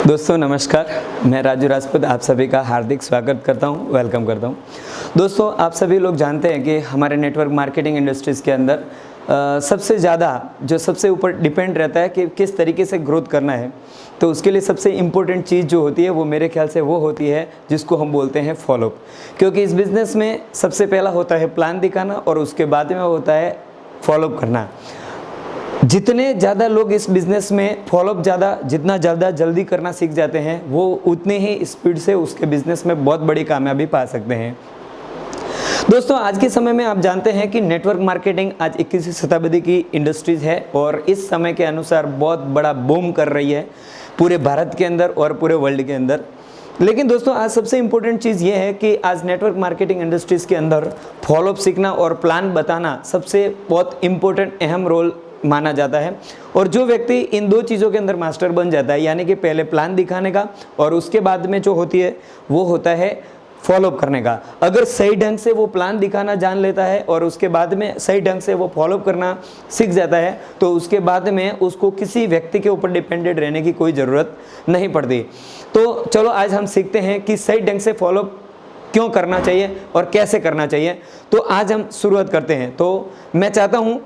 दोस्तों नमस्कार, मैं राजू राजपूत आप सभी का हार्दिक स्वागत करता हूं, वेलकम करता हूं। दोस्तों आप सभी लोग जानते हैं कि हमारे नेटवर्क मार्केटिंग इंडस्ट्रीज़ के अंदर सबसे ज़्यादा जो सबसे ऊपर डिपेंड रहता है कि किस तरीके से ग्रोथ करना है, तो उसके लिए सबसे इम्पोर्टेंट चीज़ जो होती है वो मेरे ख्याल से वो होती है जिसको हम बोलते हैं फॉलोअप। क्योंकि इस बिज़नेस में सबसे पहला होता है प्लान दिखाना और उसके बाद में होता है फॉलोअप करना। जितने ज़्यादा लोग इस बिज़नेस में फॉलोअप जितना ज़्यादा जल्दी करना सीख जाते हैं, वो उतने ही स्पीड से उसके बिज़नेस में बहुत बड़ी कामयाबी पा सकते हैं। दोस्तों आज के समय में आप जानते हैं कि नेटवर्क मार्केटिंग आज 21वीं शताब्दी की इंडस्ट्रीज़ है और इस समय के अनुसार बहुत बड़ा बूम कर रही है पूरे भारत के अंदर और पूरे वर्ल्ड के अंदर। लेकिन दोस्तों आज सबसे इम्पोर्टेंट चीज़ ये है कि आज नेटवर्क मार्केटिंग इंडस्ट्रीज़ के अंदर फॉलोअप सीखना और प्लान बताना सबसे बहुत इम्पोर्टेंट अहम रोल माना जाता है। और जो व्यक्ति इन दो चीज़ों के अंदर मास्टर बन जाता है, यानी कि पहले प्लान दिखाने का और उसके बाद में जो होती है वो होता है फॉलोअप करने का। अगर सही ढंग से वो प्लान दिखाना जान लेता है और उसके बाद में सही ढंग से वो फॉलोअप करना सीख जाता है, तो उसके बाद में उसको किसी व्यक्ति के ऊपर डिपेंडेंट रहने की कोई ज़रूरत नहीं पड़ती। तो चलो आज हम सीखते हैं कि सही ढंग से फॉलोअप क्यों करना चाहिए और कैसे करना चाहिए। तो आज हम शुरुआत करते हैं। तो मैं चाहता हूँ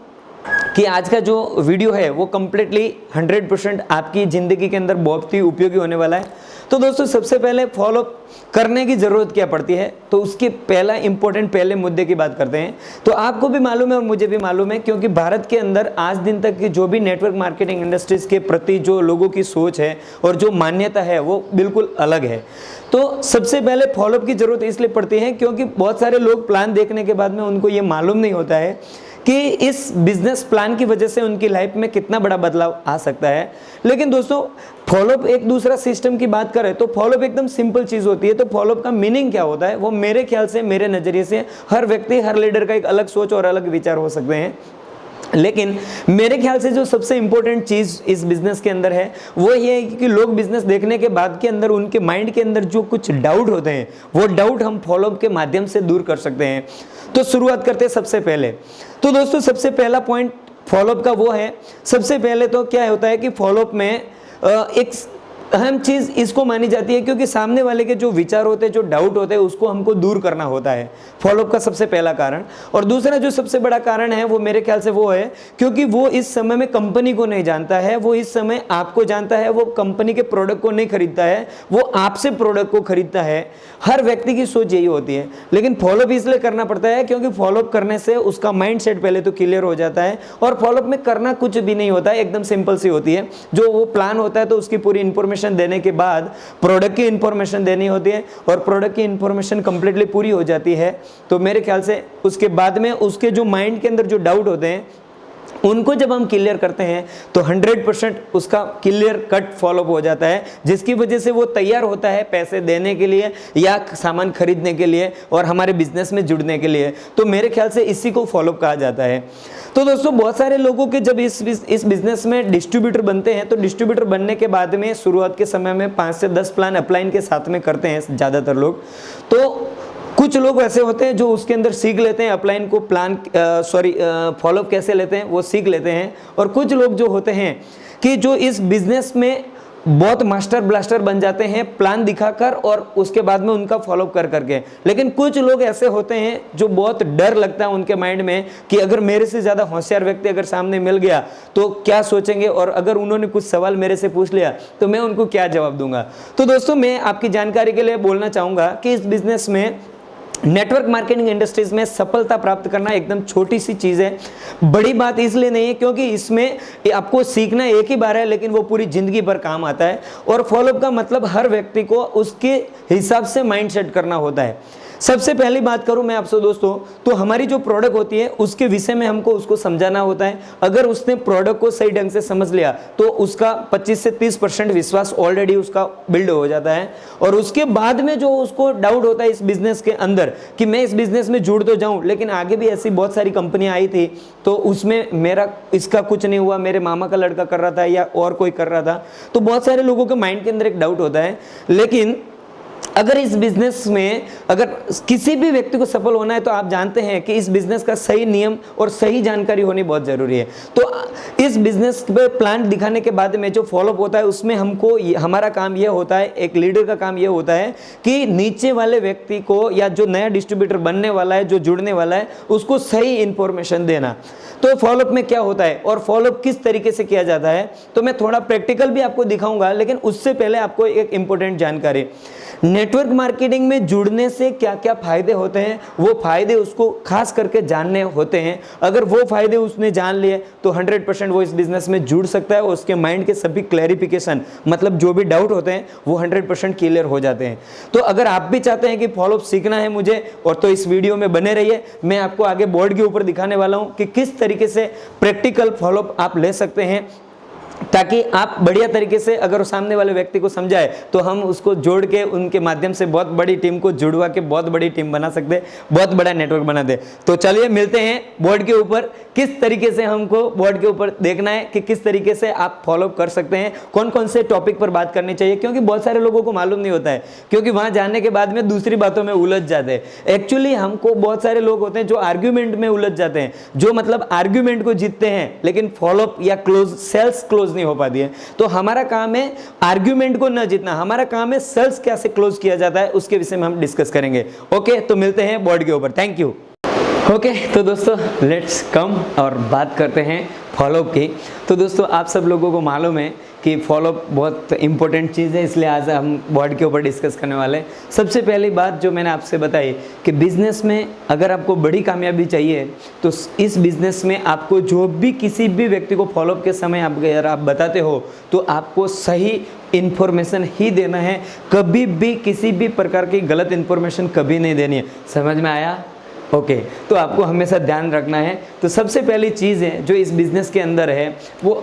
कि आज का जो वीडियो है वो कम्प्लीटली 100% आपकी ज़िंदगी के अंदर बहुत ही उपयोगी होने वाला है। तो दोस्तों सबसे पहले फॉलोअप करने की ज़रूरत क्या पड़ती है, तो उसके पहले मुद्दे की बात करते हैं। तो आपको भी मालूम है और मुझे भी मालूम है, क्योंकि भारत के अंदर आज दिन तक की जो भी नेटवर्क मार्केटिंग इंडस्ट्रीज़ के प्रति जो लोगों की सोच है और जो मान्यता है वो बिल्कुल अलग है। तो सबसे पहले फॉलोअप की ज़रूरत इसलिए पड़ती है क्योंकि बहुत सारे लोग प्लान देखने के बाद में उनको ये मालूम नहीं होता है कि इस बिजनेस प्लान की वजह से उनकी लाइफ में कितना बड़ा बदलाव आ सकता है। लेकिन दोस्तों फॉलोअप एक दूसरा सिस्टम की बात करें तो फॉलोअप एकदम सिंपल चीज़ होती है। तो फॉलोअप का मीनिंग क्या होता है वो मेरे ख्याल से, मेरे नज़रिए से हर व्यक्ति, हर लीडर का एक अलग सोच और अलग विचार हो सकते हैं। लेकिन मेरे ख्याल से जो सबसे इंपॉर्टेंट चीज़ इस बिज़नेस के अंदर है वो ये है कि लोग बिज़नेस देखने के बाद के अंदर उनके माइंड के अंदर जो कुछ डाउट होते हैं वो डाउट हम फॉलोअप के माध्यम से दूर कर सकते हैं। तो शुरुआत करते हैं सबसे पहले। तो दोस्तों सबसे पहला पॉइंट फॉलोअप का वो है, सबसे पहले तो क्या होता है कि फॉलोअप में एक अहम चीज़ इसको मानी जाती है क्योंकि सामने वाले के जो विचार होते हैं, जो डाउट होते हैं, उसको हमको दूर करना होता है। फॉलोअप का सबसे पहला कारण। और दूसरा जो सबसे बड़ा कारण है वो मेरे ख्याल से वो है क्योंकि वो इस समय में कंपनी को नहीं जानता है, वो इस समय आपको जानता है। वो कंपनी के प्रोडक्ट को नहीं खरीदता है, वो आपसे प्रोडक्ट को खरीदता है। हर व्यक्ति की सोच यही होती है। लेकिन फॉलोअप इसलिए करना पड़ता है क्योंकि फॉलोअप करने से उसका माइंड सेट पहले तो क्लियर हो जाता है। और फॉलोअप में करना कुछ भी नहीं होता है, एकदम सिंपल सी होती है। जो वो प्लान होता है तो उसकी पूरी इंफॉर्मेशन देने के बाद प्रोडक्ट की इंफॉर्मेशन देनी होती है और प्रोडक्ट की इंफॉर्मेशन कंप्लीटली पूरी हो जाती है। तो मेरे ख्याल से उसके बाद में उसके जो माइंड के अंदर जो डाउट होते हैं उनको जब हम क्लियर करते हैं तो 100% उसका क्लियर कट फॉलोअप हो जाता है, जिसकी वजह से वो तैयार होता है पैसे देने के लिए या सामान खरीदने के लिए और हमारे बिजनेस में जुड़ने के लिए। तो मेरे ख्याल से इसी को फॉलोअप कहा जाता है। तो दोस्तों बहुत सारे लोगों के जब इस बिजनेस में डिस्ट्रीब्यूटर बनते हैं तो डिस्ट्रीब्यूटर बनने के बाद में शुरुआत के समय में 5 से 10 प्लान अपलाइन के साथ में करते हैं ज़्यादातर लोग। तो कुछ लोग ऐसे होते हैं जो उसके अंदर सीख लेते हैं अपलाइन को, फॉलोअप कैसे लेते हैं वो सीख लेते हैं। और कुछ लोग जो होते हैं कि जो इस बिजनेस में बहुत मास्टर ब्लास्टर बन जाते हैं प्लान दिखाकर और उसके बाद में उनका फॉलोअप कर करके। लेकिन कुछ लोग ऐसे होते हैं जो बहुत डर लगता है उनके माइंड में कि अगर मेरे से ज़्यादा होशियार व्यक्ति अगर सामने मिल गया तो क्या सोचेंगे, और अगर उन्होंने कुछ सवाल मेरे से पूछ लिया तो मैं उनको क्या जवाब दूंगा। तो दोस्तों मैं आपकी जानकारी के लिए बोलना चाहूँगा कि इस बिजनेस में, नेटवर्क मार्केटिंग इंडस्ट्रीज में सफलता प्राप्त करना एकदम छोटी सी चीज़ है। बड़ी बात इसलिए नहीं है क्योंकि इसमें आपको सीखना एक ही बार है, लेकिन वो पूरी ज़िंदगी भर काम आता है। और फॉलोअप का मतलब हर व्यक्ति को उसके हिसाब से माइंड सेट करना होता है। सबसे पहली बात करूं मैं आपसे दोस्तों, तो हमारी जो प्रोडक्ट होती है उसके विषय में हमको उसको समझाना होता है। अगर उसने प्रोडक्ट को सही ढंग से समझ लिया तो उसका 25 से 30% विश्वास ऑलरेडी उसका बिल्ड हो जाता है। और उसके बाद में जो उसको डाउट होता है इस बिजनेस के अंदर कि मैं इस बिजनेस में जुड़ तो जाऊं, लेकिन आगे भी ऐसी बहुत सारी कंपनियां आई थी तो उसमें मेरा इसका कुछ नहीं हुआ, मेरे मामा का लड़का कर रहा था या और कोई कर रहा था। तो बहुत सारे लोगों के माइंड के अंदर एक डाउट होता है। लेकिन अगर इस बिजनेस में अगर किसी भी व्यक्ति को सफल होना है तो आप जानते हैं कि इस बिजनेस का सही नियम और सही जानकारी होनी बहुत ज़रूरी है। तो इस बिजनेस पे प्लान दिखाने के बाद में जो फॉलोअप होता है उसमें हमको हमारा काम यह होता है, एक लीडर का काम यह होता है कि नीचे वाले व्यक्ति को या जो नया डिस्ट्रीब्यूटर बनने वाला है, जो जुड़ने वाला है, उसको सही इंफॉर्मेशन देना। तो फॉलोअप में क्या होता है और फॉलोअप किस तरीके से किया जाता है, तो मैं थोड़ा प्रैक्टिकल भी आपको दिखाऊंगा, लेकिन उससे पहले आपको एक इंपॉर्टेंट जानकारी, नेटवर्क मार्केटिंग में जुड़ने से क्या क्या फायदे होते हैं, वो फायदे उसको खास करके जानने होते हैं। अगर वो फायदे उसने जान लिए तो 100% वो इस बिजनेस में जुड़ सकता है और उसके माइंड के सभी क्लैरिफिकेशन, मतलब जो भी डाउट होते हैं वो 100% क्लियर हो जाते हैं। तो अगर आप भी चाहते हैं कि फॉलोअप सीखना है मुझे, और तो इस वीडियो में बने रहिए। मैं आपको आगे बोर्ड के ऊपर दिखाने वाला हूं कि किस तरीके से प्रैक्टिकल फॉलोअप आप ले सकते हैं, ताकि आप बढ़िया तरीके से अगर सामने वाले व्यक्ति को समझाए तो हम उसको जोड़ के उनके माध्यम से बहुत बड़ी टीम को जुड़वा के बहुत बड़ी टीम बना सकते, बहुत बड़ा नेटवर्क बना दे। तो चलिए मिलते हैं बोर्ड के ऊपर, किस तरीके से हमको बोर्ड के ऊपर देखना है कि किस तरीके से आप फॉलो कर सकते हैं, कौन कौन से टॉपिक पर बात करनी चाहिए, क्योंकि बहुत सारे लोगों को मालूम नहीं होता है, क्योंकि वहां जाने के बाद में दूसरी बातों में उलझ जाते हैं। एक्चुअली हमको बहुत सारे लोग होते हैं जो आर्ग्यूमेंट में उलझ जाते हैं, जो मतलब आर्ग्यूमेंट को जीतते हैं लेकिन फॉलोअप या क्लोज सेल्स क्लोज नहीं हो पाती है। तो हमारा काम है आर्ग्यूमेंट को न जीतना, हमारा काम है सेल्स कैसे क्लोज किया जाता है, उसके विषय में हम डिस्कस करेंगे। ओके, तो मिलते हैं बोर्ड के ऊपर। Thank you. ओके, तो दोस्तों लेट्स कम और बात करते हैं फॉलोअप की। तो दोस्तों आप सब लोगों को मालूम है कि फॉलोअप बहुत इंपॉर्टेंट चीज़ है, इसलिए आज हम बोर्ड के ऊपर डिस्कस करने वाले हैं। सबसे पहली बात जो मैंने आपसे बताई कि बिज़नेस में अगर आपको बड़ी कामयाबी चाहिए तो इस बिज़नेस में आपको जो भी किसी भी व्यक्ति को फॉलोअप के समय अगर आप बताते हो तो आपको सही इन्फॉर्मेशन ही देना है, कभी भी किसी भी प्रकार की गलत इन्फॉर्मेशन कभी नहीं देनी है। समझ में आया? ओके, तो आपको हमेशा ध्यान रखना है। तो सबसे पहली चीज़ है जो इस बिज़नेस के अंदर है वो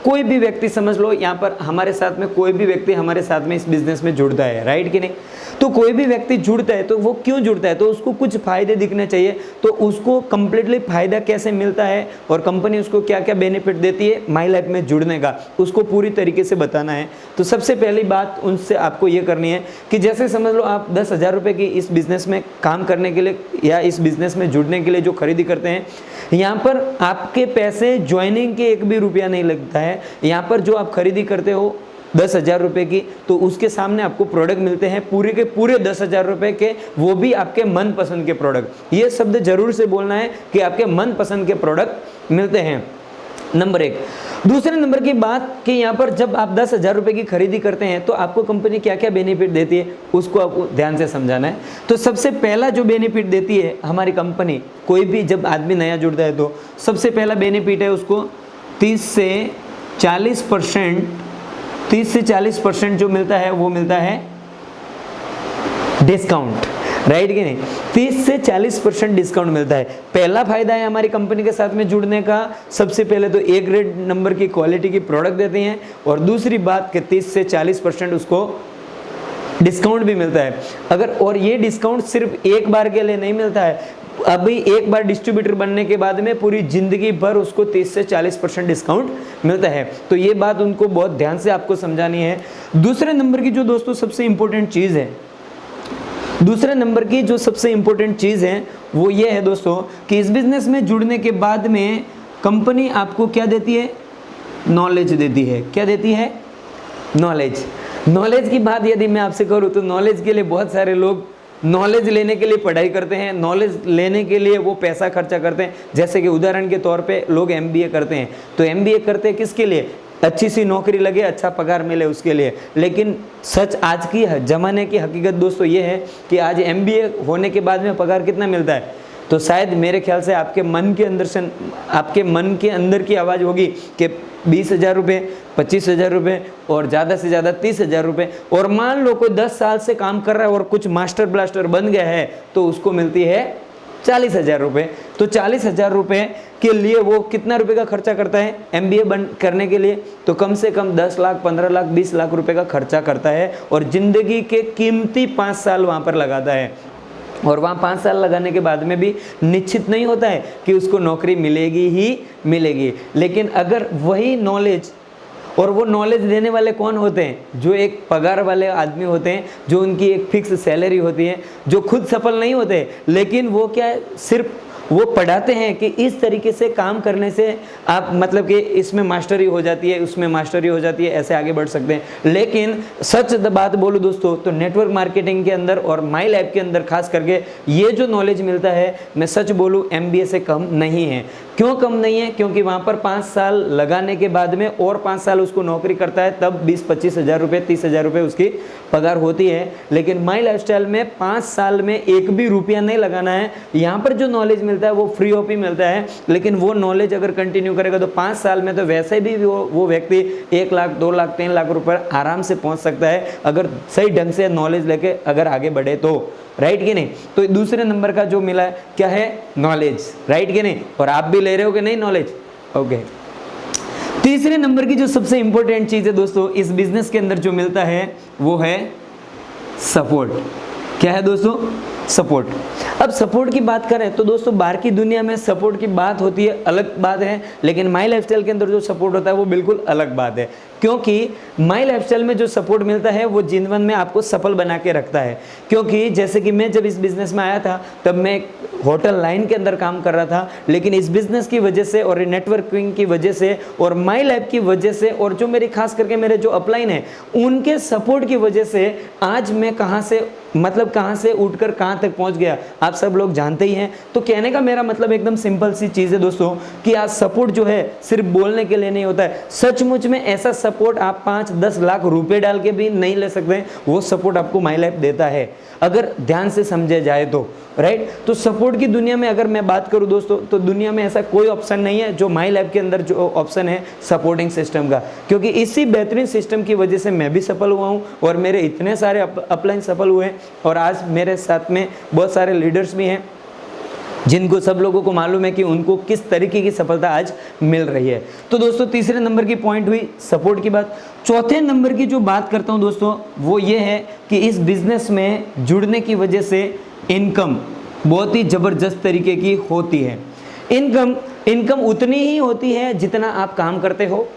कोई भी व्यक्ति, समझ लो यहाँ पर हमारे साथ में कोई भी व्यक्ति हमारे साथ में इस बिज़नेस में जुड़ता है, राइट कि नहीं? तो कोई भी व्यक्ति जुड़ता है तो वो क्यों जुड़ता है, तो उसको कुछ फ़ायदे दिखने चाहिए। तो उसको कम्प्लीटली फ़ायदा कैसे मिलता है और कंपनी उसको क्या क्या बेनिफिट देती है माई लाइफ में जुड़ने का, उसको पूरी तरीके से बताना है। तो सबसे पहली बात उनसे आपको ये करनी है कि जैसे समझ लो आप 10,000 रुपये की इस बिज़नेस में काम करने के लिए या इस बिज़नेस में जुड़ने के लिए जो खरीदी करते हैं, यहाँ पर आपके पैसे ज्वाइनिंग के एक भी रुपया नहीं लगता है। यहाँ पर जो आप खरीदी करते हो 10,000 रुपये की, तो उसके सामने आपको प्रोडक्ट मिलते हैं पूरे के पूरे 10,000 रुपये के, वो भी आपके मनपसंद के प्रोडक्ट। ये शब्द जरूर से बोलना है कि आपके मनपसंद के प्रोडक्ट मिलते हैं, नंबर 1। दूसरे नंबर की बात कि यहाँ पर जब आप 10,000 रुपये की खरीदी करते हैं तो आपको कंपनी क्या क्या बेनिफिट देती है उसको आपको ध्यान से समझाना है। तो सबसे पहला जो बेनिफिट देती है हमारी कंपनी, कोई भी जब आदमी नया जुड़ता है तो सबसे पहला बेनिफिट है उसको 30 से 40% जो मिलता है वो मिलता है डिस्काउंट, राइट कि नहीं? 30 से 40% डिस्काउंट मिलता है। पहला फायदा है हमारी कंपनी के साथ में जुड़ने का, सबसे पहले तो A ग्रेड नंबर की क्वालिटी की प्रोडक्ट देते हैं, और दूसरी बात कि 30 से 40% उसको डिस्काउंट भी मिलता है। और ये डिस्काउंट सिर्फ एक बार के लिए नहीं मिलता है, अभी एक बार डिस्ट्रीब्यूटर बनने के बाद में पूरी जिंदगी भर उसको 30 से 40% डिस्काउंट मिलता है। तो ये बात उनको बहुत ध्यान से आपको समझानी है। दूसरे नंबर की जो दोस्तों सबसे इंपॉर्टेंट चीज़ है, दूसरे नंबर की जो सबसे इंपॉर्टेंट चीज़ है वो ये है दोस्तों कि इस बिज़नेस में जुड़ने के बाद में कंपनी आपको क्या देती है? नॉलेज देती है। क्या देती है? नॉलेज। नॉलेज की बात यदि मैं आपसे करूँ तो नॉलेज के लिए बहुत सारे लोग नॉलेज लेने के लिए पढ़ाई करते हैं, नॉलेज लेने के लिए वो पैसा खर्चा करते हैं। जैसे कि उदाहरण के तौर पे लोग MBA करते हैं, तो MBA करते हैं किसके लिए? अच्छी सी नौकरी लगे, अच्छा पगार मिले उसके लिए। लेकिन सच आज की ज़माने की हकीकत दोस्तों ये है कि आज MBA होने के बाद में पगार कितना मिलता है? तो शायद मेरे ख्याल से आपके मन के अंदर की आवाज़ होगी कि 20,000 रुपये, 25,000 रुपये और ज़्यादा से ज़्यादा 30,000 रुपये। और मान लो कोई 10 साल से काम कर रहा है और कुछ मास्टर ब्लास्टर बन गया है तो उसको मिलती है 40,000 रुपये। तो 40,000 रुपये के लिए वो कितना रुपए का खर्चा करता है MBA बन करने के लिए? तो कम से कम 10 लाख, 15 लाख, 20 लाख रुपए का खर्चा करता है और ज़िंदगी के कीमती 5 साल वहाँ पर लगाता है। और वहाँ 5 साल लगाने के बाद में भी निश्चित नहीं होता है कि उसको नौकरी मिलेगी ही मिलेगी। लेकिन अगर वही नॉलेज और वो नॉलेज देने वाले कौन होते हैं? जो एक पगार वाले आदमी होते हैं, जो उनकी एक फिक्स सैलरी होती है, जो खुद सफल नहीं होते, लेकिन वो क्या है, सिर्फ वो पढ़ाते हैं कि इस तरीके से काम करने से आप मतलब कि इसमें मास्टरी हो जाती है, उसमें मास्टरी हो जाती है, ऐसे आगे बढ़ सकते हैं। लेकिन सच बात बोलूं दोस्तों, तो नेटवर्क मार्केटिंग के अंदर और माई लैब के अंदर खास करके ये जो नॉलेज मिलता है, मैं सच बोलूं MBA से कम नहीं है। क्यों कम नहीं है? क्योंकि वहाँ पर 5 साल लगाने के बाद में और 5 साल उसको नौकरी करता है, तब 20-25 हज़ार रुपये, 30 हज़ार रुपये उसकी पगार होती है। लेकिन माई लाइफस्टाइल में 5 साल में एक भी रुपया नहीं लगाना है। यहाँ पर जो नॉलेज मिलता है वो फ्री ऑफ ही मिलता है, लेकिन वो नॉलेज अगर कंटिन्यू करेगा तो 5 साल में तो वैसे भी वो व्यक्ति 1 लाख, 2 लाख, 3 लाख रुपये आराम से पहुँच सकता है, अगर सही ढंग से नॉलेज लेके अगर आगे बढ़े तो। राइट कि नहीं? तो दूसरे नंबर का जो मिला है क्या है? नॉलेज। राइट कि नहीं? और आप भी ले रहे हो कि नहीं नॉलेज? ओके। तीसरे नंबर की जो सबसे इंपॉर्टेंट चीज है दोस्तों इस बिजनेस के अंदर जो मिलता है वो है सपोर्ट। क्या है दोस्तों? सपोर्ट। अब सपोर्ट की बात करें तो दोस्तों बाहर की दुनिया में सपोर्ट की बात होती है, अलग बात है, लेकिन माई लाइफस्टाइल के अंदर जो सपोर्ट होता है वो बिल्कुल अलग बात है। क्योंकि माई लाइफस्टाइल में जो सपोर्ट मिलता है वो जीवन में आपको सफल बना के रखता है। क्योंकि जैसे कि मैं जब इस बिजनेस में आया था तब मैं होटल लाइन के अंदर काम कर रहा था, लेकिन इस बिजनेस की वजह से और नेटवर्किंग की वजह से और माई लैब की वजह से और जो मेरी खास करके मेरे जो अपलाइन है उनके सपोर्ट की वजह से आज मैं कहाँ से उठकर कहाँ तक पहुँच गया आप सब लोग जानते ही हैं। तो कहने का मेरा मतलब एकदम सिंपल सी चीज़ है दोस्तों कि आज सपोर्ट जो है सिर्फ बोलने के लिए नहीं होता है। सचमुच में ऐसा सपोर्ट आप 5-10 लाख रुपए डाल के भी नहीं ले सकते, वो सपोर्ट आपको माई लाइफ देता है अगर ध्यान से समझे जाए तो। राइट? तो सपोर्ट की दुनिया में अगर मैं बात करूं दोस्तों तो दुनिया में ऐसा कोई ऑप्शन नहीं है जो माई लैब के अंदर जो ऑप्शन है सपोर्टिंग सिस्टम का। क्योंकि इसी बेहतरीन सिस्टम की वजह से मैं भी सफल हुआ हूं और मेरे इतने सारे अपलाइन सफल हुए और आज मेरे साथ में बहुत सारे लीडर्स भी हैं जिनको सब लोगों को मालूम है कि उनको किस तरीके की सफलता आज मिल रही है। तो दोस्तों तीसरे नंबर की पॉइंट हुई सपोर्ट की बात। चौथे नंबर की जो बात करता हूं दोस्तों वो ये है कि इस बिजनेस में जुड़ने की वजह से इनकम बहुत ही ज़बरदस्त तरीके की होती है। इनकम उतनी ही होती है जितना आप काम करते हो,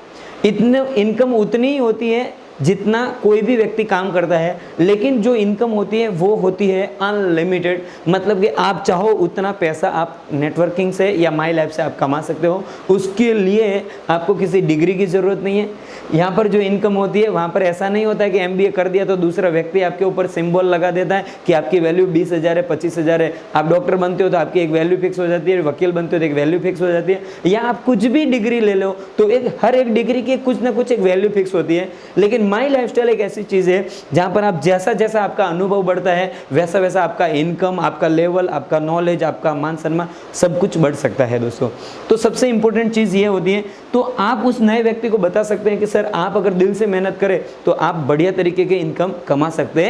इनकम उतनी ही होती है जितना कोई भी व्यक्ति काम करता है, लेकिन जो इनकम होती है वो होती है अनलिमिटेड। मतलब कि आप चाहो उतना पैसा आप नेटवर्किंग से या माई लैब से आप कमा सकते हो। उसके लिए आपको किसी डिग्री की ज़रूरत नहीं है। यहाँ पर जो इनकम होती है वहाँ पर ऐसा नहीं होता है कि MBA कर दिया तो दूसरा व्यक्ति आपके ऊपर सिंबल लगा देता है कि आपकी वैल्यू 20,000 है, 25,000 है। आप डॉक्टर बनते हो तो आपकी एक वैल्यू फिक्स हो जाती है, वकील बनते हो तो एक वैल्यू फिक्स हो जाती है, या आप कुछ भी डिग्री ले लो तो हर एक डिग्री की कुछ ना कुछ एक वैल्यू फिक्स होती है। लेकिन माई लाइफस्टाइल एक ऐसी चीज़ है जहाँ पर आप जैसा जैसा आपका अनुभव बढ़ता है वैसा वैसा आपका इनकम, आपका लेवल, आपका नॉलेज, आपका मान सम्मान सब कुछ बढ़ सकता है दोस्तों। तो सबसे इंपॉर्टेंट चीज़ ये होती है, तो आप उस नए व्यक्ति को बता सकते हैं कि सर आप अगर दिल से मेहनत करें तो आप बढ़िया तरीके के इनकम कमा सकते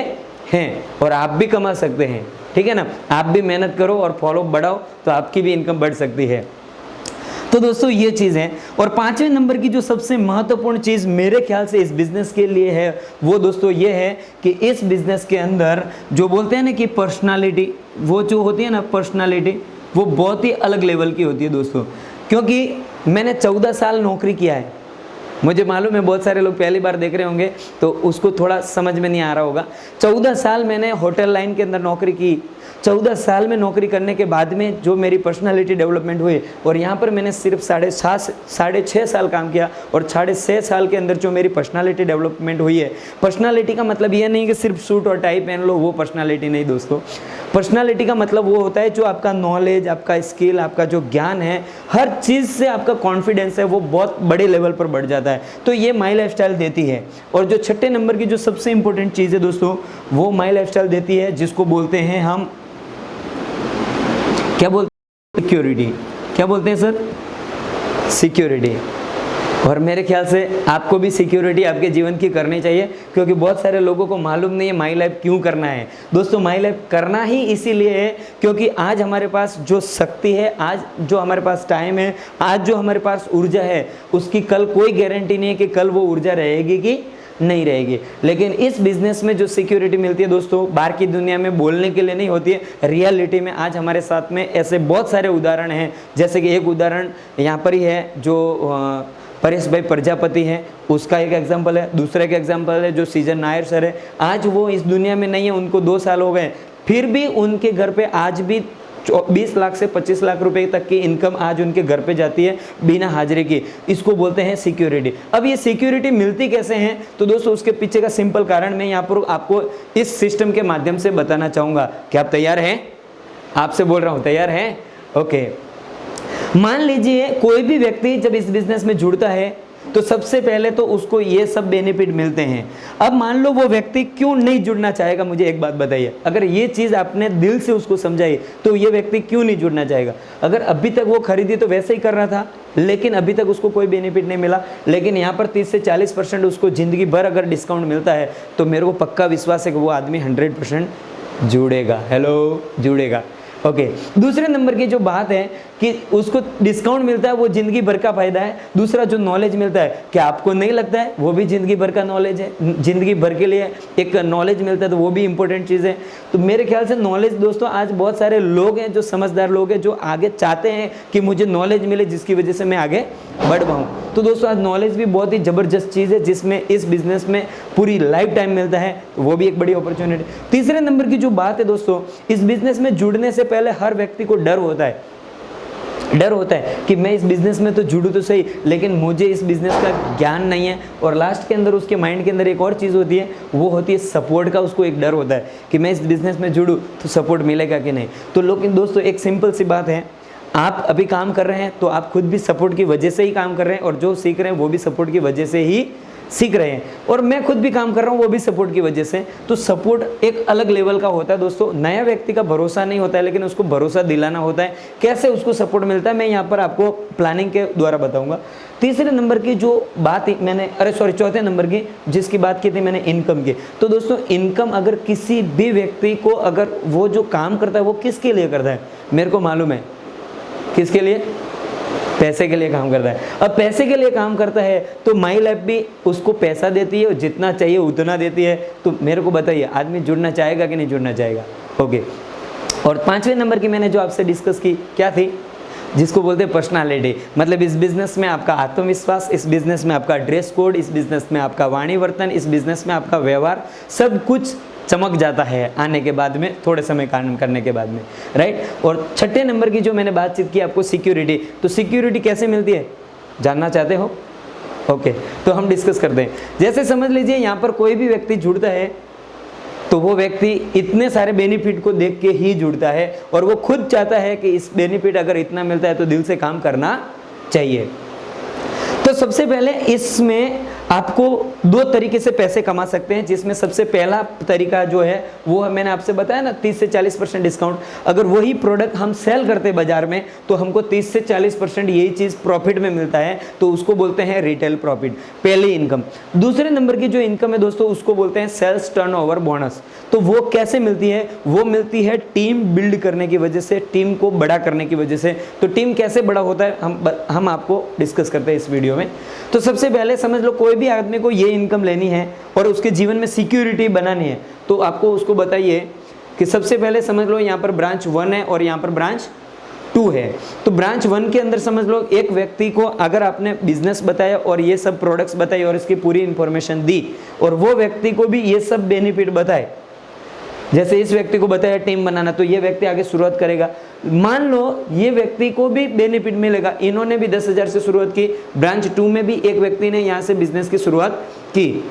हैं और आप भी कमा सकते हैं। ठीक है ना? आप भी मेहनत करो और फॉलो बढ़ाओ तो आपकी भी इनकम बढ़ सकती है। तो दोस्तों ये चीज़ है। और पांचवें नंबर की जो सबसे महत्वपूर्ण चीज़ मेरे ख्याल से इस बिज़नेस के लिए है वो दोस्तों ये है कि इस बिज़नेस के अंदर जो बोलते हैं ना कि पर्सनालिटी, वो जो होती है ना पर्सनालिटी, वो बहुत ही अलग लेवल की होती है दोस्तों। क्योंकि मैंने 14 साल नौकरी किया है, मुझे मालूम है बहुत सारे लोग पहली बार देख रहे होंगे तो उसको थोड़ा समझ में नहीं आ रहा होगा। 14 साल मैंने होटल लाइन के अंदर नौकरी की। 14 साल में नौकरी करने के बाद में जो मेरी पर्सनालिटी डेवलपमेंट हुई, और यहाँ पर मैंने सिर्फ 6.5 साल काम किया और 6.5 साल के अंदर जो मेरी पर्सनालिटी डेवलपमेंट हुई है। पर्सनालिटी का मतलब ये नहीं कि सिर्फ सूट और टाई पहन लो, वो पर्सनालिटी नहीं दोस्तों। पर्सनालिटी का मतलब वो होता है जो आपका नॉलेज, आपका स्किल, आपका जो ज्ञान है, हर चीज़ से आपका कॉन्फिडेंस है वो बहुत बड़े लेवल पर बढ़ जाता है। तो ये माई लाइफस्टाइल देती है। और जो छठे नंबर की जो सबसे इंपॉर्टेंट चीज़ है दोस्तों वो माई लाइफस्टाइल देती है, जिसको बोलते हैं हम क्या बोलते हैं? सिक्योरिटी। क्या बोलते हैं सर? सिक्योरिटी। और मेरे ख्याल से आपको भी सिक्योरिटी आपके जीवन की करनी चाहिए, क्योंकि बहुत सारे लोगों को मालूम नहीं है माई लाइफ क्यों करना है। दोस्तों माई लाइफ करना ही इसीलिए है क्योंकि आज हमारे पास जो शक्ति है, आज जो हमारे पास टाइम है, आज जो हमारे पास ऊर्जा है, उसकी कल कोई गारंटी नहीं है कि कल वो ऊर्जा रहेगी कि नहीं रहेगी। लेकिन इस बिजनेस में जो सिक्योरिटी मिलती है दोस्तों, बाहर की दुनिया में बोलने के लिए नहीं होती है, रियलिटी में आज हमारे साथ में ऐसे बहुत सारे उदाहरण हैं। जैसे कि एक उदाहरण यहाँ पर ही है जो परेश भाई प्रजापति हैं, उसका एक एग्जाम्पल है। दूसरा एक एग्जाम्पल है जो सीजन नायर सर है, आज वो इस दुनिया में नहीं है, उनको 2 साल हो गए, फिर भी उनके घर पे आज भी 20 लाख से 25 लाख रुपए तक की इनकम आज उनके घर पे जाती है बिना हाजिरी की। इसको बोलते हैं सिक्योरिटी। अब ये सिक्योरिटी मिलती कैसे हैं? तो दोस्तों उसके पीछे का सिंपल कारण मैं यहाँ पर आपको इस सिस्टम के माध्यम से बताना चाहूँगा। क्या आप तैयार हैं? आपसे बोल रहा हूँ, तैयार हैं? ओके। मान लीजिए कोई भी व्यक्ति जब इस बिजनेस में जुड़ता है तो सबसे पहले तो उसको ये सब बेनिफिट मिलते हैं। अब मान लो वो व्यक्ति क्यों नहीं जुड़ना चाहेगा, मुझे एक बात बताइए। अगर ये चीज़ आपने दिल से उसको समझाई तो ये व्यक्ति क्यों नहीं जुड़ना चाहेगा? अगर अभी तक वो खरीदी तो वैसे ही कर रहा था, लेकिन अभी तक उसको कोई बेनिफिट नहीं मिला, लेकिन यहाँ पर 30 से 40% उसको ज़िंदगी भर अगर डिस्काउंट मिलता है तो मेरे को पक्का विश्वास है कि वो आदमी 100% जुड़ेगा। हेलो, जुड़ेगा। ओके। दूसरे नंबर की जो बात है कि उसको डिस्काउंट मिलता है, वो जिंदगी भर का फायदा है। दूसरा जो नॉलेज मिलता है, क्या आपको नहीं लगता है वो भी जिंदगी भर का नॉलेज है? जिंदगी भर के लिए एक नॉलेज मिलता है तो वो भी इंपॉर्टेंट चीज़ है। तो मेरे ख्याल से नॉलेज दोस्तों, आज बहुत सारे लोग हैं जो समझदार लोग हैं जो आगे चाहते हैं कि मुझे नॉलेज मिले जिसकी वजह से मैं आगे बढ़ पाऊँ। तो दोस्तों आज नॉलेज भी बहुत ही ज़बरदस्त चीज़ है जिसमें इस बिज़नेस में पूरी लाइफ टाइम मिलता है, वो भी एक बड़ी अपॉर्चुनिटी। तीसरे नंबर की जो बात है दोस्तों, इस बिज़नेस में जुड़ने से पहले हर व्यक्ति को डर होता है कि मैं इस बिज़नेस में तो जुड़ूँ तो सही, लेकिन मुझे इस बिज़नेस का ज्ञान नहीं है। और लास्ट के अंदर उसके माइंड के अंदर एक और चीज़ होती है, वो होती है सपोर्ट का। उसको एक डर होता है कि मैं इस बिज़नेस में जुड़ूँ तो सपोर्ट मिलेगा कि नहीं। तो लेकिन दोस्तों एक सिंपल सी बात है, आप अभी काम कर रहे हैं तो आप खुद भी सपोर्ट की वजह से ही काम कर रहे हैं, और जो सीख रहे हैं वो भी सपोर्ट की वजह से ही सीख रहे हैं, और मैं खुद भी काम कर रहा हूँ वो भी सपोर्ट की वजह से। तो सपोर्ट एक अलग लेवल का होता है दोस्तों। नया व्यक्ति का भरोसा नहीं होता है, लेकिन उसको भरोसा दिलाना होता है। कैसे उसको सपोर्ट मिलता है मैं यहाँ पर आपको प्लानिंग के द्वारा बताऊंगा। तीसरे नंबर की जो बात मैंने चौथे नंबर की जिसकी बात की थी मैंने, इनकम की। तो दोस्तों इनकम अगर किसी भी व्यक्ति को, अगर वो जो काम करता है वो किसके लिए करता है, मेरे को मालूम है किसके लिए, पैसे के लिए काम करता है। अब पैसे के लिए काम करता है तो माई लाइफ भी उसको पैसा देती है और जितना चाहिए उतना देती है। तो मेरे को बताइए आदमी जुड़ना चाहेगा कि नहीं जुड़ना चाहेगा? ओके। और 5वें नंबर की मैंने जो आपसे डिस्कस की क्या थी, जिसको बोलते हैं पर्सनालिटी। मतलब इस बिज़नेस में आपका आत्मविश्वास, इस बिज़नेस में आपका ड्रेस कोड, इस बिज़नेस में आपका वाणी वर्तन, इस बिज़नेस में आपका व्यवहार, सब कुछ चमक जाता है आने के बाद में, थोड़े समय काम करने के बाद में, राइट। और 6ठे नंबर की जो मैंने बातचीत की आपको, सिक्योरिटी। तो सिक्योरिटी कैसे मिलती है जानना चाहते हो? ओके, तो हम डिस्कस करते हैं। जैसे समझ लीजिए यहाँ पर कोई भी व्यक्ति जुड़ता है तो वो व्यक्ति इतने सारे बेनिफिट को देख के ही जुड़ता है, और वो खुद चाहता है कि इस बेनिफिट अगर इतना मिलता है तो दिल से काम करना चाहिए। तो सबसे पहले इसमें आपको 2 तरीके से पैसे कमा सकते हैं, जिसमें सबसे पहला तरीका जो है वो मैंने आपसे बताया ना, 30 से 40% डिस्काउंट। अगर वही प्रोडक्ट हम सेल करते बाजार में तो हमको 30 से 40% यही चीज़ प्रॉफिट में मिलता है, तो उसको बोलते हैं रिटेल प्रॉफिट, पहली इनकम। दूसरे नंबर की जो इनकम है दोस्तों उसको बोलते हैं सेल्स टर्नओवर बोनस। तो वो कैसे मिलती है? वो मिलती है टीम बिल्ड करने की वजह से, टीम को बड़ा करने की वजह से। तो टीम कैसे बड़ा होता है हम आपको डिस्कस करते हैं इस वीडियो में। तो सबसे पहले समझ लो कोई भी आदमी को ये इनकम लेनी है और उसके जीवन में सिक्योरिटी बनानी है, तो आपको उसको बताइए कि सबसे पहले समझ लो यहाँ पर ब्रांच 1 है और यहाँ पर ब्रांच 2 है। तो ब्रांच 1 के अंदर समझ लो एक व्यक्ति को अगर आपने बिजनेस बताया और ये सब प्रोडक्ट्स बताए और इसकी पूरी इंफॉर्मेशन दी, और वो व्यक्ति को भी ये सब बेनिफिट बताए, जैसे इस व्यक्ति को बताया टीम बनाना, तो ये व्यक्ति आगे शुरुआत करेगा। मान लो ये व्यक्ति को भी बेनिफिट मिलेगा, इन्होंने भी 10,000 से शुरुआत की, ब्रांच 2 में भी एक व्यक्ति ने यहाँ से बिजनेस की शुरुआत की,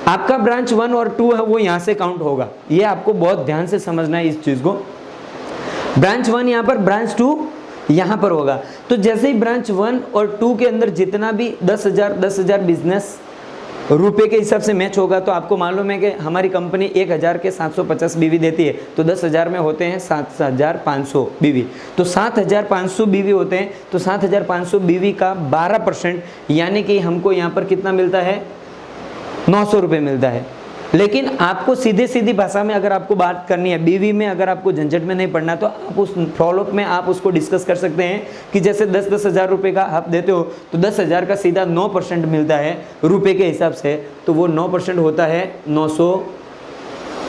आपका ब्रांच 1 और 2 है वो यहाँ से काउंट होगा। ये आपको बहुत ध्यान से समझना है इस चीज़ को। ब्रांच 1 यहाँ पर, ब्रांच 2 यहाँ पर होगा। तो जैसे ही ब्रांच 1 और 2 के अंदर जितना भी 10,000 बिजनेस रुपए के हिसाब से मैच होगा, तो आपको मालूम है कि हमारी कंपनी 1,000 के 750 बीवी देती है, तो 10,000 में होते हैं 7,500 बीवी, तो 7,500 बीवी होते हैं। तो 7,500 बीवी का 12% यानी कि हमको यहाँ पर कितना मिलता है, 900 रुपये मिलता है। लेकिन आपको सीधी भाषा में अगर आपको बात करनी है, बीवी में अगर आपको झंझट में नहीं पड़ना, तो आप उस फॉलोअप में आप उसको डिस्कस कर सकते हैं कि जैसे 10,000 रुपये का आप देते हो तो 10,000 का सीधा 9% मिलता है रुपए के हिसाब से, तो वो 9% होता है 900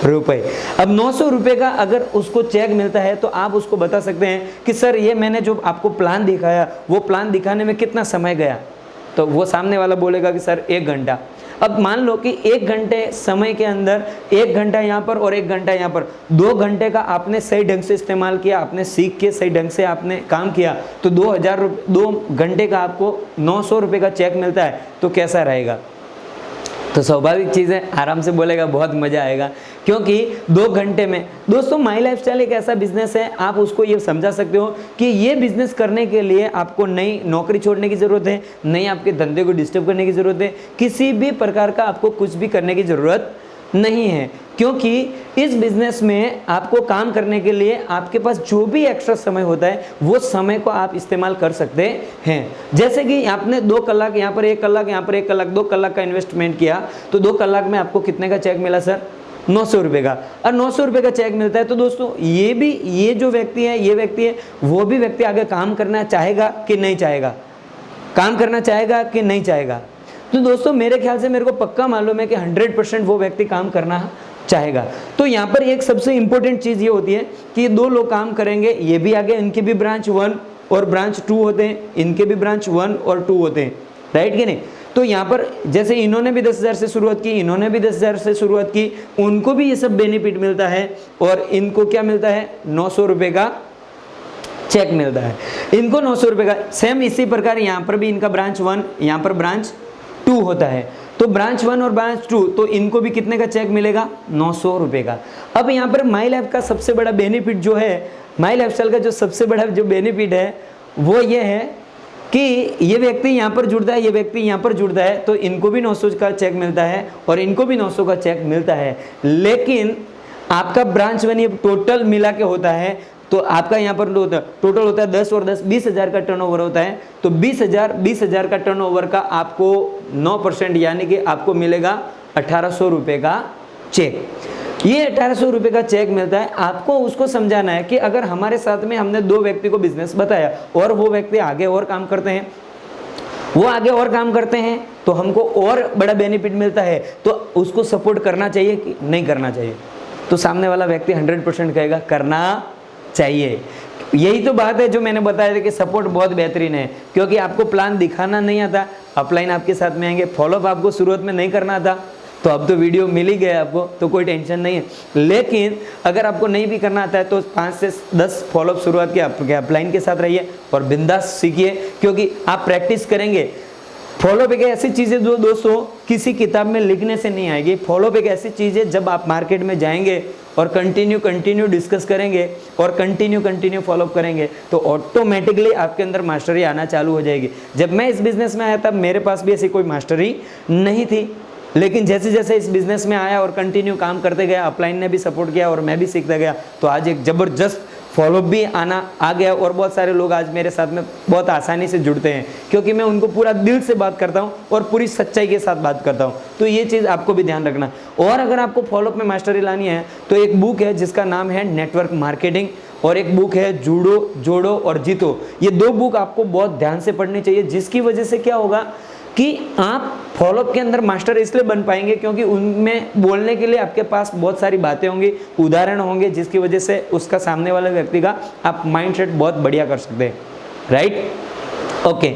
रुपये। अब 900 रुपये का अगर उसको चेक मिलता है तो आप उसको बता सकते हैं कि सर ये मैंने जो आपको प्लान दिखाया वो प्लान दिखाने में कितना समय गया, तो वो सामने वाला बोलेगा कि सर 1 घंटा। अब मान लो कि 1 घंटे समय के अंदर 1 घंटा यहाँ पर और 1 घंटा यहाँ पर, 2 घंटे का आपने सही ढंग से इस्तेमाल किया, आपने सीख के सही ढंग से आपने काम किया, तो 2 घंटे का आपको 900 रुपये का चेक मिलता है, तो कैसा रहेगा? तो स्वाभाविक चीज़ है, आराम से बोलेगा बहुत मज़ा आएगा, क्योंकि 2 घंटे में दोस्तों माई लाइफस्टाइल एक ऐसा बिजनेस है, आप उसको ये समझा सकते हो कि ये बिजनेस करने के लिए आपको नई नौकरी छोड़ने की ज़रूरत है, नई आपके धंधे को डिस्टर्ब करने की ज़रूरत है, किसी भी प्रकार का आपको कुछ भी करने की ज़रूरत नहीं है, क्योंकि इस बिज़नेस में आपको काम करने के लिए आपके पास जो भी एक्स्ट्रा समय होता है वो समय को आप इस्तेमाल कर सकते हैं। जैसे कि आपने 2 कलाक यहाँ पर 1 कलाक, यहाँ पर 1 कलाक, 2 कलाक का इन्वेस्टमेंट किया, तो 2 कलाक में आपको कितने का चेक मिला सर? 900 रुपये का। और 900 रुपये का चेक मिलता है, तो दोस्तों ये जो व्यक्ति है, ये व्यक्ति है, वो भी व्यक्ति आगे काम करना चाहेगा कि नहीं चाहेगा? काम करना चाहेगा कि नहीं चाहेगा? तो दोस्तों मेरे ख्याल से, मेरे को पक्का मालूम है कि 100% वो व्यक्ति काम करना चाहेगा। तो यहाँ पर एक सबसे इंपॉर्टेंट चीज़ ये होती है कि ये 2 लोग काम करेंगे, ये भी आगे, इनके भी ब्रांच 1 और ब्रांच 2 होते हैं, इनके भी ब्रांच 1 और 2 होते हैं, राइट कि नहीं? तो यहाँ पर जैसे इन्होंने भी 10,000 से शुरुआत की, इन्होंने भी 10,000 से शुरुआत की, उनको भी ये सब बेनिफिट मिलता है, और इनको क्या मिलता है? 900 रुपये का चेक मिलता है, इनको 900 रुपये का। सेम इसी प्रकार यहाँ पर भी इनका ब्रांच 1, यहाँ पर ब्रांच 2 होता है, तो ब्रांच 1 और ब्रांच 2, तो इनको भी कितने का चेक मिलेगा? 900 रुपये का। अब यहाँ पर माई लाइफ का सबसे बड़ा बेनिफिट जो है, माई लाइफस्टाइल का जो सबसे बड़ा जो बेनिफिट है वो ये है कि ये व्यक्ति यहाँ पर जुड़ता है, ये व्यक्ति यहाँ पर जुड़ता है, तो इनको भी 900 का चेक मिलता है और इनको भी 900 का चेक मिलता है। लेकिन आपका ब्रांच 1 ये टोटल मिला के होता है, तो आपका यहाँ पर टोटल होता है 10 और 10 20,000 का टर्नओवर होता है, तो 20,000 का टर्नओवर का आपको 9% यानी कि आपको मिलेगा 1800 रुपये का चेक। ये 1800 रुपये का चेक मिलता है, आपको उसको समझाना है कि अगर हमारे साथ में हमने 2 व्यक्ति को बिजनेस बताया और वो व्यक्ति आगे और काम करते हैं, वो आगे और काम करते हैं, तो हमको और बड़ा बेनिफिट मिलता है, तो उसको सपोर्ट करना चाहिए कि नहीं करना चाहिए? तो सामने वाला व्यक्ति 100% कहेगा करना चाहिए। यही तो बात है जो मैंने बताया था कि सपोर्ट बहुत बेहतरीन है, क्योंकि आपको प्लान दिखाना नहीं आता, अपलाइन आपके साथ में आएंगे, फॉलोअप आपको शुरुआत में नहीं करना था, तो अब तो वीडियो मिल ही गया आपको, तो कोई टेंशन नहीं है। लेकिन अगर आपको नहीं भी करना आता है तो 5 से 10 फॉलोअप शुरुआत के आपके अपलाइन के साथ रहिए और बिंदास सीखिए, क्योंकि आप प्रैक्टिस करेंगे। फॉलोअप एक ऐसी चीज़ है जो दोस्तों किसी किताब में लिखने से नहीं आएगी। फॉलोअप एक ऐसी चीज़ है, जब आप मार्केट में जाएंगे और कंटिन्यू डिस्कस करेंगे और कंटिन्यू फॉलोअप करेंगे, तो ऑटोमेटिकली आपके अंदर मास्टरी आना चालू हो जाएगी। जब मैं इस बिज़नेस में आया था, मेरे पास भी ऐसी कोई मास्टरी नहीं थी, लेकिन जैसे जैसे इस बिज़नेस में आया और कंटिन्यू काम करते गया, अपलाइन ने भी सपोर्ट किया और मैं भी सीखता गया, तो आज एक ज़बरदस्त फॉलोअप भी आना आ गया और बहुत सारे लोग आज मेरे साथ में बहुत आसानी से जुड़ते हैं, क्योंकि मैं उनको पूरा दिल से बात करता हूं और पूरी सच्चाई के साथ बात करता हूं। तो ये चीज़ आपको भी ध्यान रखना। और अगर आपको फॉलोअप में मास्टरी लानी है तो एक बुक है जिसका नाम है नेटवर्क मार्केटिंग, और एक बुक है जूडो जोड़ो और जीतो। ये 2 बुक आपको बहुत ध्यान से पढ़नी चाहिए, जिसकी वजह से क्या होगा कि आप फॉलोअप के अंदर मास्टर इसलिए बन पाएंगे क्योंकि उनमें बोलने के लिए आपके पास बहुत सारी बातें होंगी, उदाहरण होंगे, जिसकी वजह से उसका सामने वाले व्यक्ति का आप माइंडसेट बहुत बढ़िया कर सकते हैं, राइट? ओके,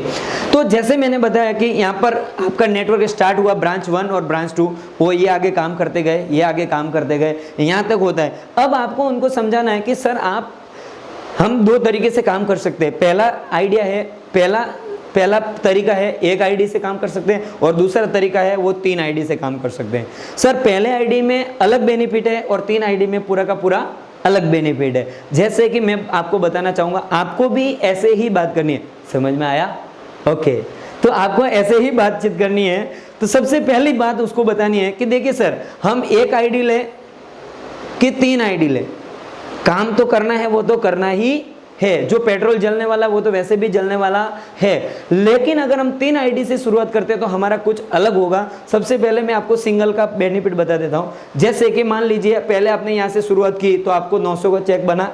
तो जैसे मैंने बताया कि यहाँ पर आपका नेटवर्क स्टार्ट हुआ ब्रांच 1 और ब्रांच 2, वो ये आगे काम करते गए, ये आगे काम करते गए, यहाँ तक होता है। अब आपको उनको समझाना है कि सर हम 2 तरीके से काम कर सकते हैं। पहला आइडिया है, पहला तरीका है 1 आईडी से काम कर सकते हैं, और दूसरा तरीका है वो 3 आईडी से काम कर सकते हैं। सर पहले आईडी में अलग बेनिफिट है और 3 आईडी में पूरा का पूरा अलग बेनिफिट है। जैसे कि मैं आपको बताना चाहूँगा, आपको भी ऐसे ही बात करनी है, समझ में आया? ओके, तो आपको ऐसे ही बातचीत करनी है। तो सबसे पहली बात उसको बतानी है कि देखिए सर, हम 1 आईडी ले कि 3 आईडी ले, काम तो करना है, वो तो करना ही है। जो पेट्रोल जलने वाला वो तो वैसे भी जलने वाला है, लेकिन अगर हम 3 आईडी से शुरुआत करते हैं तो हमारा कुछ अलग होगा। सबसे पहले मैं आपको सिंगल का बेनिफिट बता देता हूं। जैसे कि मान लीजिए पहले आपने यहां से शुरुआत की तो आपको 900 का चेक बना,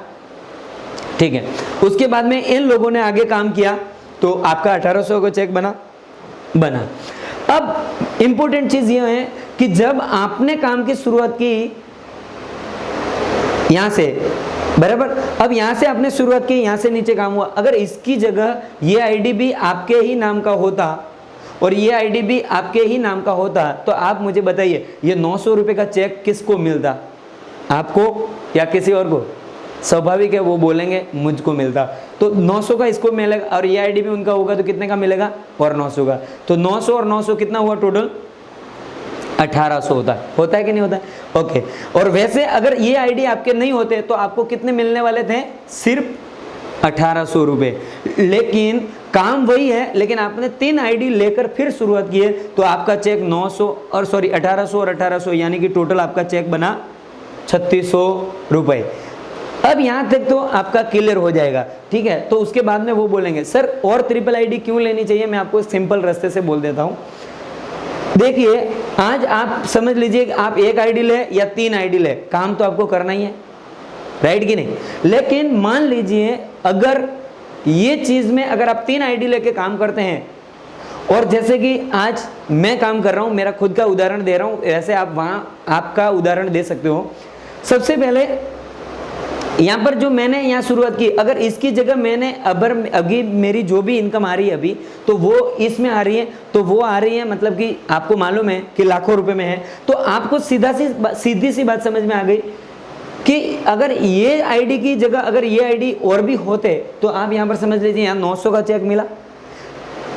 ठीक है। उसके बाद में इन लोगों ने आगे काम किया तो आपका 1800 का चेक बना। अब इंपॉर्टेंट चीज ये है कि जब आपने काम की शुरुआत की यहां से, बराबर, अब यहां से आपने शुरुआत की, यहां से नीचे काम हुआ, अगर इसकी जगह ये आईडी भी आपके ही नाम का होता और ये आईडी भी आपके ही नाम का होता, तो आप मुझे बताइए ये 900 रुपये का चेक किसको मिलता, आपको या किसी और को? स्वाभाविक है वो बोलेंगे मुझको मिलता। तो 900 का इसको मिलेगा और ये आईडी भी उनका होगा तो कितने का मिलेगा? और 900 का। तो 900 और 900 कितना हुआ टोटल? 1800 होता है कि नहीं होता है? ओके। और वैसे अगर ये आईडी आपके नहीं होते तो आपको कितने मिलने वाले थे? सिर्फ 1800 रुपये। लेकिन काम वही है, लेकिन आपने 3 आईडी लेकर फिर शुरुआत की है तो आपका चेक 1800 और 1800 यानी कि टोटल आपका चेक बना 3600 रुपये। अब यहाँ तक तो आपका क्लियर हो जाएगा, ठीक है। तो उसके बाद में वो बोलेंगे सर और ट्रिपल आईडी क्यों लेनी चाहिए, मैं आपको सिंपल रास्ते से बोल देता हूँ। देखिए आज आप समझ लीजिए आप 1 आईडी ले या 3 आईडी ले, काम तो आपको करना ही है, राइट कि नहीं। लेकिन मान लीजिए अगर ये चीज में अगर आप 3 आईडी लेके काम करते हैं, और जैसे कि आज मैं काम कर रहा हूं, मेरा खुद का उदाहरण दे रहा हूं, ऐसे आप वहां आपका उदाहरण दे सकते हो। सबसे पहले यहाँ पर जो मैंने यहाँ शुरुआत की, अगर इसकी जगह मैंने अभी मेरी जो भी इनकम आ रही है अभी, तो वो इसमें आ रही है, तो वो आ रही है मतलब कि आपको मालूम है कि लाखों रुपए में है। तो आपको सीधी सी बात समझ में आ गई कि अगर ये आईडी की जगह अगर ये आईडी और भी होते तो आप यहाँ पर समझ लीजिए यहाँ 900 का चेक मिला,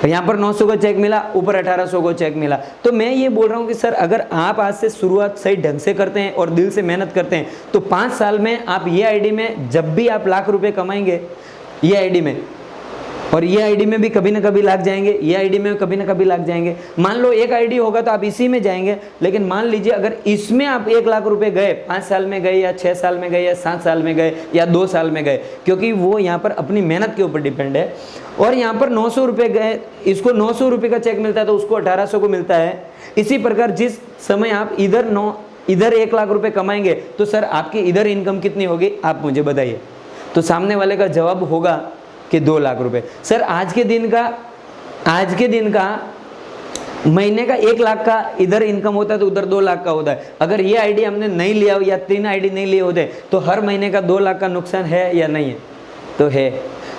यहाँ पर 900 का चेक मिला, ऊपर 1800 का चेक मिला। तो मैं ये बोल रहा हूँ कि सर अगर आप आज से शुरुआत सही ढंग से करते हैं और दिल से मेहनत करते हैं तो 5 साल में आप ये आईडी में जब भी आप लाख रुपए कमाएंगे ये आईडी में, और ये आईडी में भी कभी ना कभी लाग जाएंगे, ये आईडी में कभी ना कभी लाग जाएंगे। मान लो 1 आईडी होगा तो आप इसी में जाएंगे, लेकिन मान लीजिए अगर इसमें आप 1 लाख रुपए गए, 5 साल में गए या 6 साल में गए या 7 साल में गए या 2 साल में गए, क्योंकि वो यहाँ पर अपनी मेहनत के ऊपर डिपेंड है। और यहाँ पर 900 रुपये गए, इसको 900 रुपये का चेक मिलता है तो उसको 1800 को मिलता है। इसी प्रकार जिस समय आप इधर 1 लाख रुपए कमाएंगे तो सर आपकी इधर इनकम कितनी होगी आप मुझे बताइए। तो सामने वाले का जवाब होगा कि 2 लाख रुपए। सर आज के दिन का महीने का 1 लाख का इधर इनकम होता है तो उधर 2 लाख का होता है। अगर ये आईडी हमने नहीं लिया या 3 आईडी नहीं लिए होते तो हर महीने का 2 लाख का नुकसान है या नहीं है? तो है।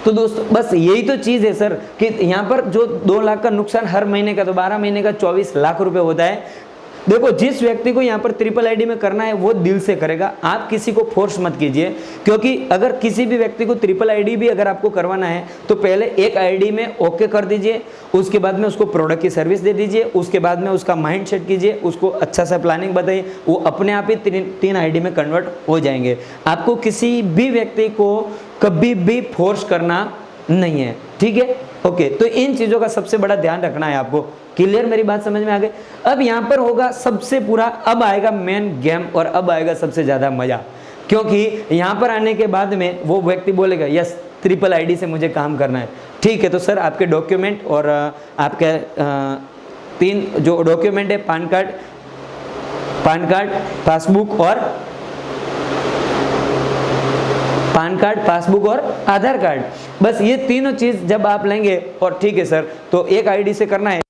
तो दोस्तों बस यही तो चीज़ है सर कि यहाँ पर जो 2 लाख का नुकसान हर महीने का, तो 12 महीने का 24 लाख रुपए होता है। देखो जिस व्यक्ति को यहाँ पर ट्रिपल आईडी में करना है वो दिल से करेगा, आप किसी को फोर्स मत कीजिए। क्योंकि अगर किसी भी व्यक्ति को ट्रिपल आईडी भी अगर आपको करवाना है तो पहले 1 आईडी में ओके कर दीजिए, उसके बाद में उसको प्रोडक्ट की सर्विस दे दीजिए, उसके बाद में उसका माइंड सेट कीजिए, उसको अच्छा सा प्लानिंग बताइए, वो अपने आप ही 3 आईडी में कन्वर्ट हो जाएंगे। आपको किसी भी व्यक्ति को कभी भी फोर्स करना नहीं है, ठीक है। ओके, तो इन चीज़ों का सबसे बड़ा ध्यान रखना है आपको। क्लियर, मेरी बात समझ में आ गई। अब यहाँ पर होगा सबसे पूरा, अब आएगा मेन गेम और अब आएगा सबसे ज़्यादा मज़ा। क्योंकि यहाँ पर आने के बाद में वो व्यक्ति बोलेगा यस ट्रिपल आईडी से मुझे काम करना है, ठीक है। तो सर आपके डॉक्यूमेंट और आपके 3 जो डॉक्यूमेंट है पैन कार्ड, पासबुक और आधार कार्ड, बस ये तीनों चीज़ जब आप लेंगे और ठीक है सर तो 1 आईडी से करना है